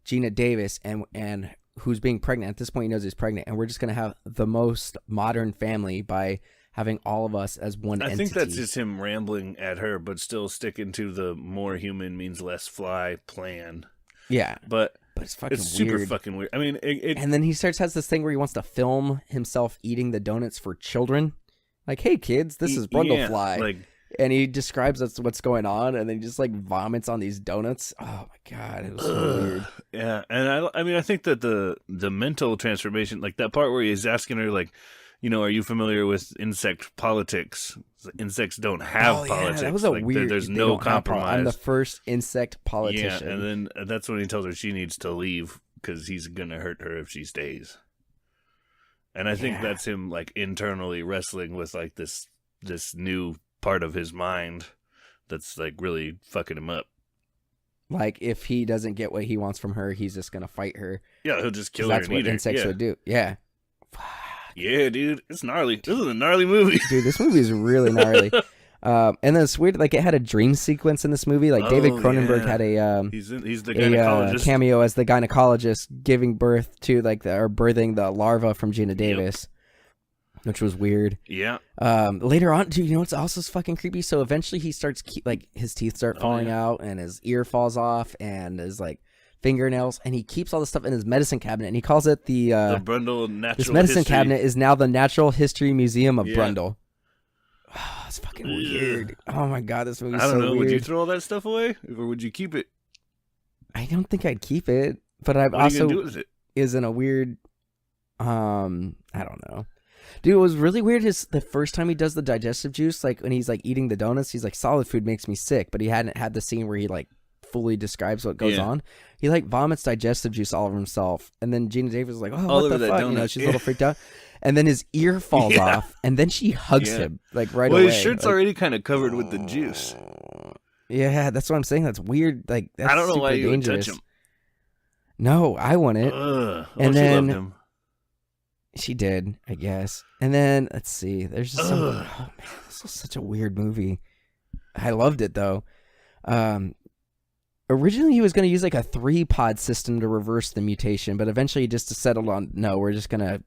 A: Geena Davis and who's being pregnant. At this point, he knows he's pregnant, and we're just going to have the most modern family by having all of us as one entity.
B: I think that's just him rambling at her, but still sticking to the more human means less fly plan.
A: Yeah.
B: But
A: it's fucking
B: it's super
A: weird.
B: fucking weird. I mean,
A: and then he has this thing where he wants to film himself eating the donuts for children. Like, hey, kids, this is Brundlefly.
B: Like,
A: and he describes what's going on, and then he just like vomits on these donuts. Oh my god, it was so weird.
B: Yeah, and I mean, I think that the mental transformation, like that part where he's asking her, like, you know, are you familiar with insect politics? Insects don't have politics.
A: That was a
B: like,
A: weird.
B: There's no compromise.
A: I'm the first insect politician.
B: Yeah, and then that's when he tells her she needs to leave because he's gonna hurt her if she stays. And I think that's him like internally wrestling with like this new part of his mind that's like really fucking him up.
A: Like, if he doesn't get what he wants from her, he's just gonna fight her.
B: Yeah, he'll just kill her.
A: That's what insects would do. Yeah.
B: Yeah, dude, it's gnarly. This is a gnarly movie.
A: Dude, this movie is really gnarly. And then it's weird, like, it had a dream sequence in this movie. Like, David Cronenberg had
B: he's the gynecologist.
A: Cameo as the gynecologist giving birth to or birthing the larva from Geena Davis. Which was weird.
B: Yeah.
A: Later on, dude, you know what's also fucking creepy? So eventually he starts, like, his teeth start falling out, and his ear falls off, and his, like, fingernails, and he keeps all this stuff in his medicine cabinet, and he calls it the
B: Brundle Natural
A: This medicine
B: History.
A: cabinet is now the Natural History Museum of Brundle. Oh, it's fucking weird. Oh my god, this movie's so weird. I don't know,
B: would you throw all that stuff away, or would you keep it?
A: I don't think I'd keep it, but I've
B: what are you
A: also
B: gonna do with it?
A: Is in a weird, I don't know. Dude, it was really weird. The first time he does the digestive juice, like when he's like eating the donuts, he's like, solid food makes me sick, but he hadn't had the scene where he like fully describes what goes on. He like vomits digestive juice all over himself, and then Geena Davis is like, "Oh,
B: all
A: what the fuck?"
B: Donut.
A: You know, she's a little freaked out, and then his ear falls off, and then she hugs him like right away.
B: Well, his shirt's already kind of covered with the juice.
A: Yeah, that's what I'm saying. That's weird. Like, that's
B: I don't know why you would
A: dangerous.
B: touch him.
A: No, I wouldn't. And then
B: she loved him.
A: She did, I guess. And then let's see. There's just something. Oh man, this was such a weird movie. I loved it though. Originally, he was going to use like a 3-pod system to reverse the mutation, but eventually he just settled on no. We're just going to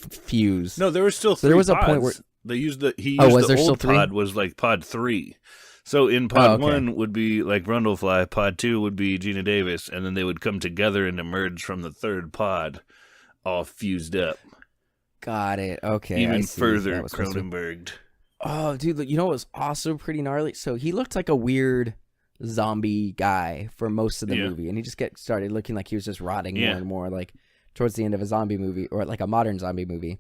A: fuse.
B: No, there were still 3
A: there was
B: pods.
A: A point where
B: they used the
A: was
B: the
A: there
B: old
A: still
B: pod was like pod 3. So in pod 1 would be like Brundlefly, pod 2 would be Geena Davis, and then they would come together and emerge from the 3rd pod, all fused up.
A: Got it. Okay.
B: Even further Cronenberged.
A: Oh, dude, you know what was also pretty gnarly? So he looked like a weird zombie guy for most of the movie, and he just started looking like he was just rotting more and more, like towards the end of a zombie movie, or like a modern zombie movie.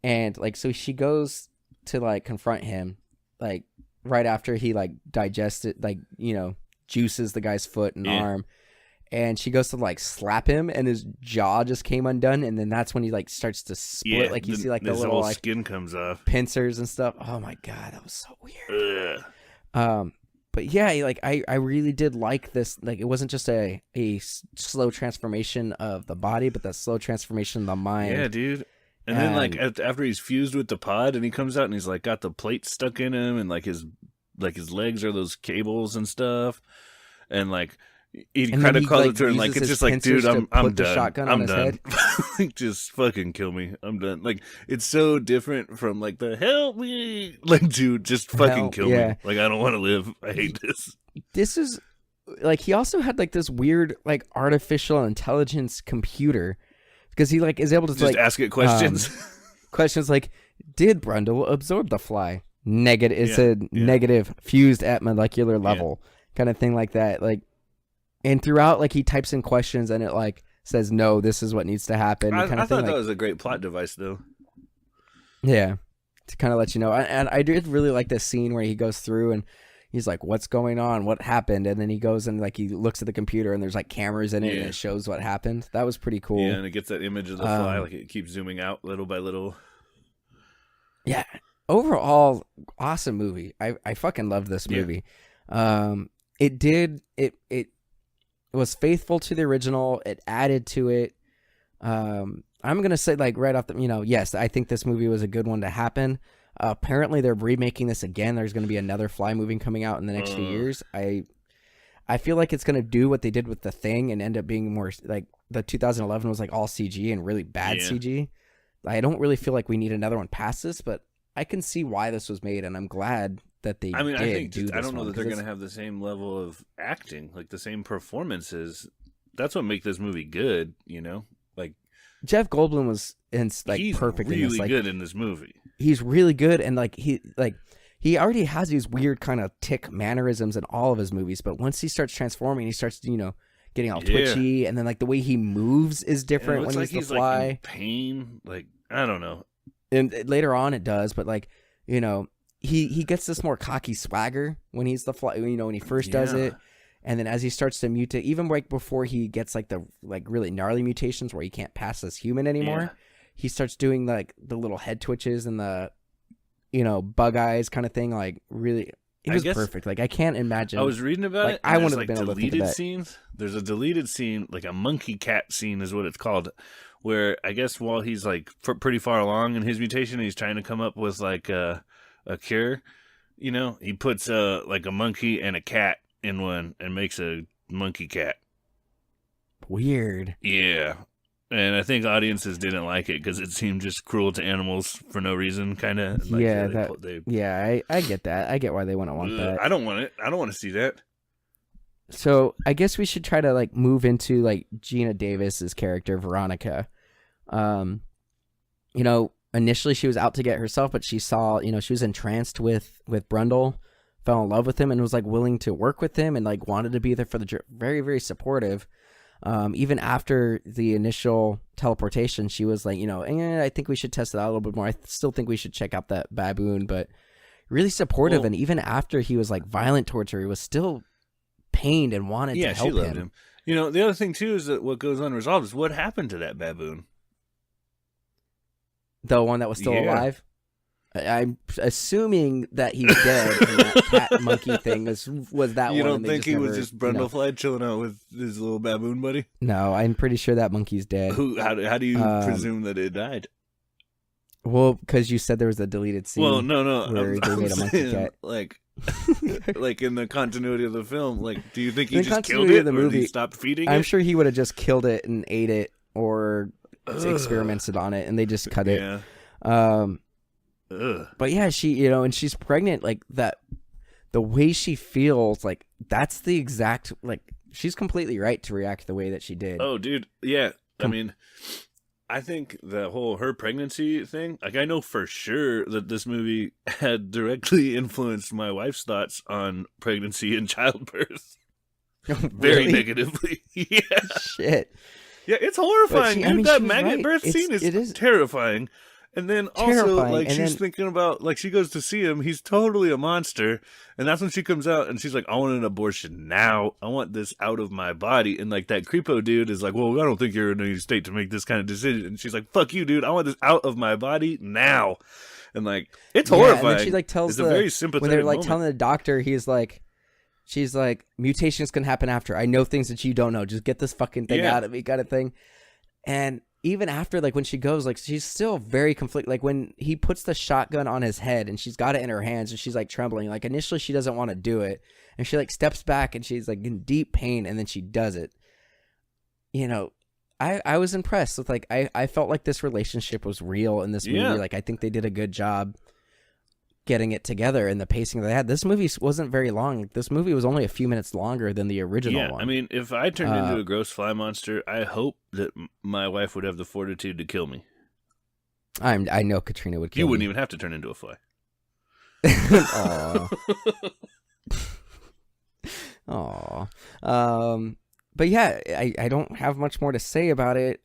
A: And like, so she goes to like confront him, like right after he like digested, like, you know, juices the guy's foot and arm. and she goes to like slap him, and his jaw just came undone, and then that's when he like starts to split. Like you see like the little like
B: skin comes off,
A: pincers and stuff. Oh my god, that was so weird. But yeah, like I really did like this. Like it wasn't just a slow transformation of the body, but that slow transformation of the mind.
B: Yeah, dude. And then like after he's fused with the pod, and he comes out and he's like got the plate stuck in him, and like his legs are those cables and stuff, and like he kind of calls it to him like it's just like, dude, I'm done. I'm done. Like, just fucking kill me. I'm done. Like it's so different from like the help me, like dude, just fucking kill me. Like I don't want to live. I hate this.
A: This is like he also had like this weird like artificial intelligence computer because he like is able to
B: just
A: like
B: ask it questions.
A: Questions like, did Brundle absorb the fly? Negative. It's a negative, fused at molecular level, kind of thing like that. Like. And throughout, like, he types in questions, and it, like, says, no, this is what needs to happen.
B: I thought that was a great plot device, though.
A: Yeah, to kind of let you know. And I did really like this scene where he goes through, and he's like, what's going on? What happened? And then he goes and, like, he looks at the computer, and there's, like, cameras in it, and it shows what happened. That was pretty cool.
B: Yeah, and it gets that image of the fly, like, it keeps zooming out little by little.
A: Yeah. Overall, awesome movie. I fucking loved this movie. It was faithful to the original. It added to it. I'm gonna say like right off the, yes, I think this movie was a good one to happen. Apparently, they're remaking this again. There's gonna be another Fly movie coming out in the next few years. I feel like it's gonna do what they did with The Thing and end up being more like the 2011 was like all CG and really bad CG. I don't really feel like we need another one past this, but I can see why this was made, and I'm glad that they
B: I think
A: do this.
B: I don't know that they're going to have the same level of acting, like the same performances. That's what makes this movie good, Like
A: Jeff Goldblum was he's perfect.
B: Really
A: in this. Like,
B: good in this movie.
A: He's really good, and he already has these weird kind of tick mannerisms in all of his movies. But once he starts transforming, he starts getting all twitchy, and then like the way he moves is different when he's the Fly.
B: Like in pain, like I don't know.
A: And later on, it does, but like He gets this more cocky swagger when he's the Fly, when he first does it, and then as he starts to mutate, even right before he gets like the really gnarly mutations where he can't pass as human anymore, he starts doing like the little head twitches and the bug eyes kind of thing. Like really, it was perfect. Like I can't imagine.
B: I was reading about it.
A: I wouldn't have been able to think of that.
B: Scenes. There's a deleted scene, like a monkey cat scene, is what it's called, where I guess while he's like pretty far along in his mutation, he's trying to come up with like a cure, he puts like a monkey and a cat in one and makes a monkey cat.
A: Weird.
B: Yeah, and I think audiences didn't like it because it seemed just cruel to animals for no reason, kind of. Like,
A: I get that. I get why they wouldn't want that.
B: I don't want it. I don't want to see that.
A: So I guess we should try to like move into like Geena Davis's character Veronica. Initially she was out to get herself, but she saw, she was entranced with Brundle, fell in love with him, and was like willing to work with him and like wanted to be there for the very, very supportive. Even after the initial teleportation, she was like, I think we should test it out a little bit more. I still think we should check out that baboon, but really supportive. Well, and even after he was like violent towards her, he was still pained and wanted to help
B: she loved him. The other thing too is that what goes unresolved is what happened to that baboon.
A: The one that was still alive? I'm assuming that he's dead, and that cat monkey thing was that
B: you
A: one.
B: You don't think he was just Brundlefly chilling out with his little baboon buddy?
A: No, I'm pretty sure that monkey's dead.
B: How do you presume that it died?
A: Well, because you said there was a deleted scene.
B: Well, no.
A: Where they made a monkey cat.
B: Like in the continuity of the film, like, do you think he just killed it, or he stopped feeding it?
A: I'm sure he would have just killed it and ate it, or experimented on it, and they just cut it. But yeah, she, and she's pregnant, like that. The way she feels, like that's the exact, like she's completely right to react the way that she did.
B: Oh, dude, yeah. I mean, I think the whole her pregnancy thing, like I know for sure that this movie had directly influenced my wife's thoughts on pregnancy and childbirth. Very negatively. Yeah.
A: Shit.
B: Yeah, it's horrifying. Dude, that maggot birth scene is terrifying. And then also,
A: Terrifying.
B: like,
A: And
B: she's
A: then-
B: thinking about, like, she goes to see him. He's totally a monster. And that's when she comes out and she's like, I want an abortion now. I want this out of my body. And, like, that creepo dude is like, well, I don't think you're in any state to make this kind of decision. And she's like, fuck you, dude. I want this out of my body now. And, like, it's horrifying.
A: And then she like tells
B: it's a very sympathetic
A: when they're like
B: moment.
A: telling the doctor, she's like, mutations can happen after. I know things that you don't know. Just get this fucking thing out of me, kind of thing. And even after, like, when she goes, like, she's still very conflicted. Like, when he puts the shotgun on his head and she's got it in her hands and she's, like, trembling. Like, initially she doesn't want to do it. And she, like, steps back and she's, like, in deep pain and then she does it. You know, I was impressed with, like, I felt like this relationship was real in this movie.
B: Yeah.
A: Like, I think they did a good job getting it together and the pacing they had. This movie wasn't very long. This movie was only a few minutes longer than the original one.
B: I mean, if I turned into a gross fly monster, I hope that my wife would have the fortitude to kill me.
A: I know Katrina would kill
B: You wouldn't
A: me.
B: even have to turn into a fly.
A: Aw. Aw. But yeah, I don't have much more to say about it.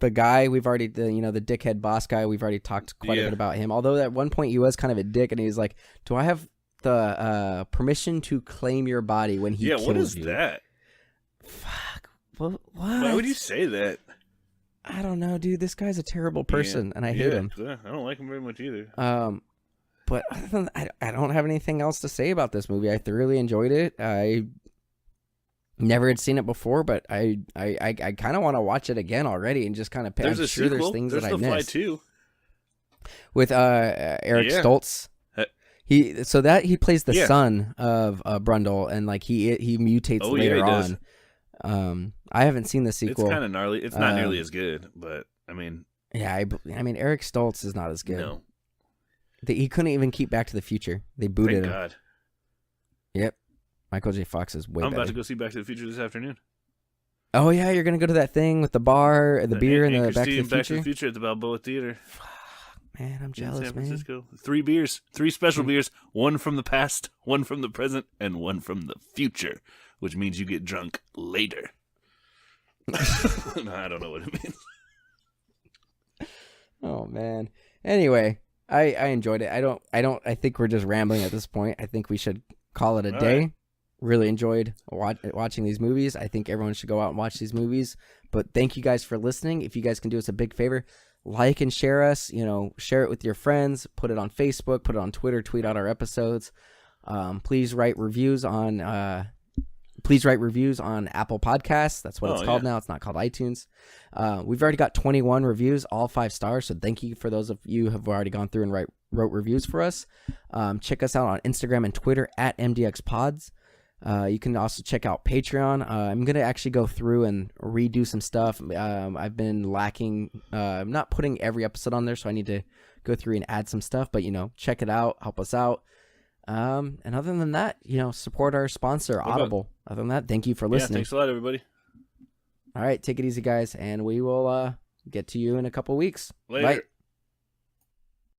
A: The guy, we've already, the dickhead boss guy, we've already talked quite a bit about him. Although at one point he was kind of a dick, and he was like, "Do I have the permission to claim your body when he kills you?"
B: Yeah, what is that?
A: Fuck. What?
B: Why would you say that?
A: I don't know, dude. This guy's a terrible person, and I hate him.
B: Yeah, I don't like him very much either.
A: But other than that, I don't have anything else to say about this movie. I thoroughly enjoyed it. I never had seen it before, but I kind of want to watch it again already and just kind of.
B: There's
A: I'm
B: a
A: sure
B: sequel.
A: there's things
B: There's
A: that I
B: The Fly
A: missed.
B: 2.
A: With Eric Stoltz. He plays the
B: Yeah.
A: son of Brundle, and like he mutates
B: Oh, yeah,
A: later
B: he does.
A: on. I haven't seen the sequel.
B: It's kind of gnarly. It's not nearly as good, but I mean,
A: Yeah, I mean Eric Stoltz is not as good.
B: no.
A: He couldn't even keep Back to the Future. They booted
B: Thank
A: him.
B: God.
A: Yep. Michael J. Fox is way
B: I'm
A: better.
B: about to go see Back to the Future this afternoon.
A: Oh yeah, you're gonna go to that thing with the bar, the beer, and the
B: Anchor
A: Back to
B: Stadium,
A: the
B: Back to the
A: Future.
B: Future at the Balboa Theater
A: Man, I'm
B: in
A: jealous,
B: San
A: man.
B: Francisco. 3 beers, 3 special beers, one from the past, one from the present, and one from the future, which means you get drunk later. No, I don't know what it means.
A: Oh man. Anyway, I enjoyed it. I think we're just rambling at this point. I think we should call it a
B: All
A: day.
B: right.
A: Really enjoyed watching these movies. I think everyone should go out and watch these movies. But thank you guys for listening. If you guys can do us a big favor, like and share us. Share it with your friends. Put it on Facebook. Put it on Twitter. Tweet out our episodes. Please write reviews on Apple Podcasts. That's what it's called now. It's not called iTunes. We've already got 21 reviews, all 5 stars. So thank you for those of you who have already gone through and wrote reviews for us. Check us out on Instagram and Twitter at MDXpods. You can also check out Patreon. I'm going to actually go through and redo some stuff. I've been lacking. I'm not putting every episode on there, so I need to go through and add some stuff. But, check it out. Help us out. And other than that, support our sponsor, Audible. Other than that, thank you for listening.
B: Yeah, thanks a lot, everybody.
A: All right, take it easy, guys, and we will get to you in a couple weeks.
B: Later.
A: Bye.